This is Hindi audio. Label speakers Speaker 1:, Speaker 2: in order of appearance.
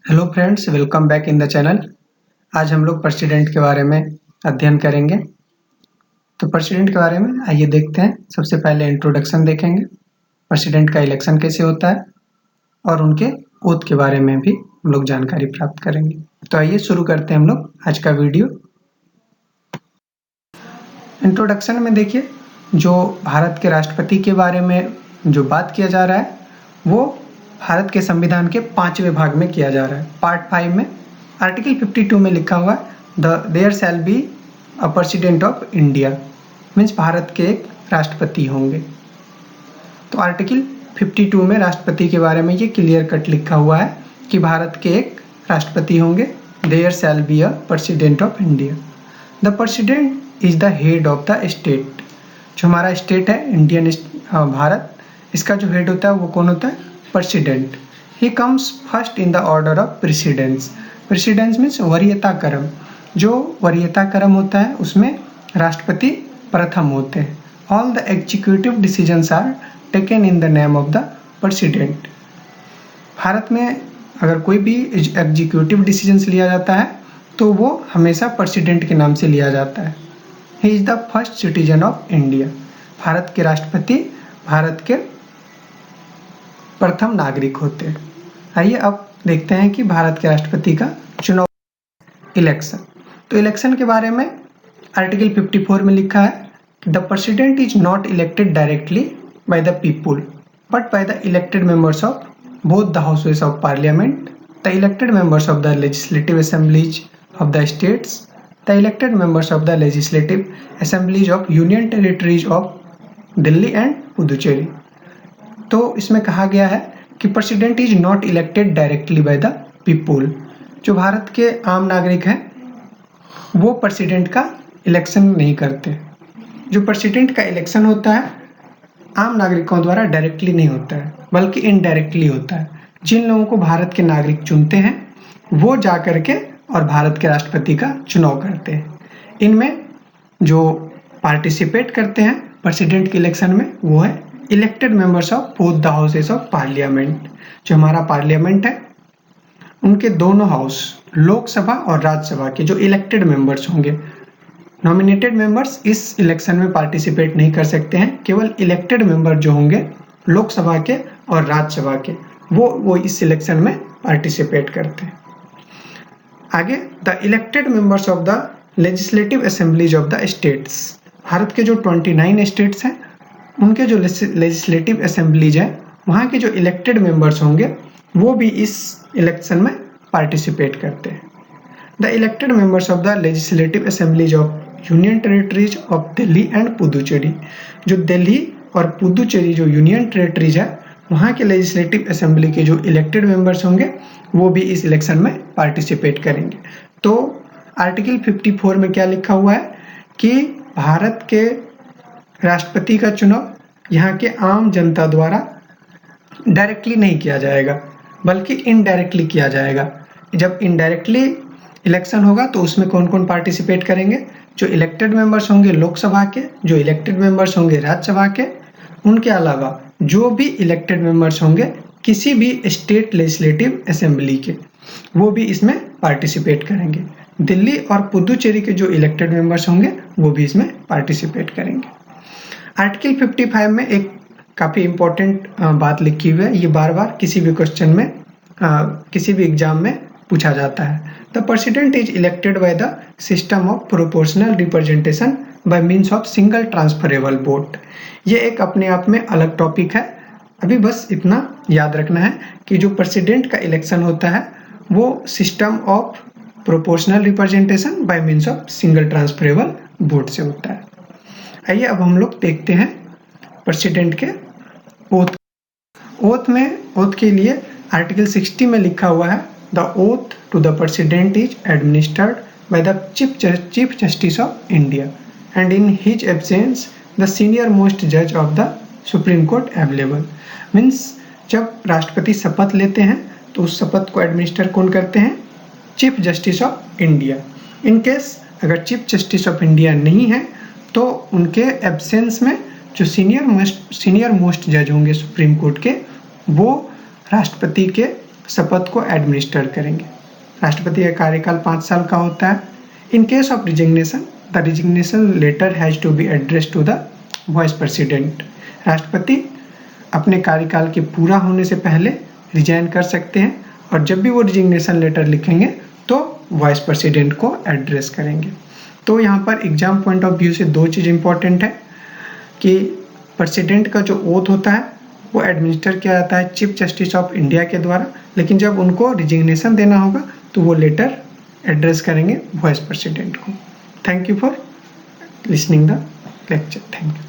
Speaker 1: Hello friends, welcome back in the channel. आज हम लोग प्रेसिडेंट के बारे में अध्ययन करेंगे। तो प्रेसिडेंट के बारे में आइए देखते हैं। सबसे पहले इंट्रोडक्शन देखेंगे, प्रेसिडेंट का इलेक्शन कैसे होता है और उनके ओथ के बारे में भी हम लोग जानकारी प्राप्त करेंगे। तो आइए शुरू करते हैं हम लोग आज का वीडियो। इंट्रोडक्शन में देखिए, जो भारत के राष्ट्रपति के बारे में जो बात किया जा रहा है वो भारत के संविधान के 5वें भाग में किया जा रहा है। पार्ट 5 में आर्टिकल 52 में लिखा हुआ है there shall be a president of India, means Bharat के एक राष्ट्रपति होंगे। तो आर्टिकल 52 में राष्ट्रपति के बारे में ये क्लियर कट लिखा हुआ है कि भारत के एक राष्ट्रपति होंगे। There shall be a president of India. The president is the head of the state. जो हमारा स्टेट है इंडियन भारत, इसका जो हेड होता है वो कौन होता है? President. He comes first in the order of precedence. Precedence means वरीयता क्रम। जो वरीयता क्रम होता है उसमें राष्ट्रपति प्रथम होते हैं। All the executive decisions are taken in the name of the president. Bharat में अगर कोई भी एग्जीक्यूटिव डिसीजंस लिया जाता है तो वो हमेशा प्रेसिडेंट के नाम से लिया जाता है। He is the first citizen of India. Bharat के राष्ट्रपति भारत के प्रथम नागरिक होते हैं। आइए अब देखते हैं कि भारत के राष्ट्रपति का चुनाव, इलेक्शन। तो इलेक्शन के बारे में आर्टिकल 54 में लिखा है कि the president is not elected directly by the people but by the elected members of both the houses of parliament, the elected members of the legislative assemblies of the states, the elected members of the legislative assemblies of union territories of Delhi and Puducherry. तो इसमें कहा गया है कि president is not elected directly by the people. जो भारत के आम नागरिक हैं वो प्रेसिडेंट का इलेक्शन नहीं करते। जो प्रेसिडेंट का इलेक्शन होता है आम नागरिकों द्वारा डायरेक्टली नहीं होता है बल्कि इनडायरेक्टली होता है। जिन लोगों को भारत के नागरिक चुनते हैं वो जा करके और भारत के राष्ट्रपति का चुनाव करते हैं। इनमें जो पार्टिसिपेट करते हैं प्रेसिडेंट के इलेक्शन में वो है elected members of both the houses of parliament. जो हमारा पार्लियामेंट है उनके दोनों हाउस, लोकसभा और राज्यसभा के जो इलेक्टेड मेंबर्स होंगे। नॉमिनेटेड मेंबर्स इस इलेक्शन में पार्टिसिपेट नहीं कर सकते हैं। केवल इलेक्टेड मेंबर जो होंगे लोकसभा के और राज्यसभा के वो इस इलेक्शन में पार्टिसिपेट करते हैं। आगे, the elected members of the legislative assemblies of the states. Bharat के जो 29 स्टेट्स हैं उनके जो लेजिस्लेटिव असेंबलीज हैं वहाँ के जो इलेक्टेड मेंबर्स होंगे वो भी इस इलेक्शन में पार्टिसिपेट करते हैं। The elected members of the legislative assemblies of union territories of Delhi and Puducherry. जो दिल्ली और पुदुचेरी जो यूनियन टेरिटरीज है वहाँ के लेजिस्लेटिव असेंबली के जो इलेक्टेड मेंबर्स होंगे वो भी इस इलेक्शन में पार्टिसिपेट करेंगे। तो आर्टिकल 54 में क्या लिखा हुआ है कि भारत के राष्ट्रपति का चुनाव यहाँ के आम जनता द्वारा डायरेक्टली नहीं किया जाएगा बल्कि इनडायरेक्टली किया जाएगा। जब इनडायरेक्टली इलेक्शन होगा तो उसमें कौन कौन पार्टिसिपेट करेंगे? जो इलेक्टेड मेंबर्स होंगे लोकसभा के, जो इलेक्टेड मेंबर्स होंगे राज्यसभा के, उनके अलावा जो भी इलेक्टेड मेंबर्स होंगे किसी भी स्टेट लेजिस्लेटिव असेंबली के, वो भी इसमें पार्टिसिपेट करेंगे। दिल्ली और पुदुचेरी के जो इलेक्टेड मेंबर्स होंगे वो भी इसमें पार्टिसिपेट करेंगे। आर्टिकल 55 में एक काफ़ी इम्पोर्टेंट बात लिखी हुई है। ये बार बार किसी भी क्वेश्चन में किसी भी एग्जाम में पूछा जाता है। The president is elected by the system of proportional representation bye means of single transferable vote. ये एक अपने आप में अलग टॉपिक है। अभी बस इतना याद रखना है कि जो प्रेसिडेंट का इलेक्शन होता है वो system of proportional representation bye means of single transferable vote से होता है। आइए अब हम लोग देखते हैं प्रेसिडेंट के ओथ के लिए आर्टिकल 60 में लिखा हुआ है the oath to the president is administered by the chief justice of India and in his absence the senior most जज of the supreme court available. Means जब राष्ट्रपति शपथ लेते हैं तो उस शपथ को एडमिनिस्टर कौन करते हैं? Chief justice of India. In case अगर चीफ जस्टिस ऑफ इंडिया नहीं है तो उनके एब्सेंस में जो सीनियर मोस्ट जज होंगे सुप्रीम कोर्ट के वो राष्ट्रपति के शपथ को एडमिनिस्टर करेंगे। राष्ट्रपति का कार्यकाल 5 साल का होता है। In case of resignation, the resignation letter has to be addressed to the vice president. राष्ट्रपति अपने कार्यकाल के पूरा होने से पहले रिजाइन कर सकते हैं और जब भी वो रिजिग्नेशन लेटर लिखेंगे तो वाइस प्रेसिडेंट को एड्रेस करेंगे। तो यहाँ पर एग्जाम पॉइंट ऑफ व्यू से 2 चीज़ इंपॉर्टेंट है कि प्रेसिडेंट का जो ओथ होता है वो एडमिनिस्टर किया जाता है चीफ जस्टिस ऑफ इंडिया के द्वारा, लेकिन जब उनको रिजिग्नेशन देना होगा तो वो लेटर एड्रेस करेंगे वाइस प्रेसिडेंट को। Thank you for listening the lecture. Thank you.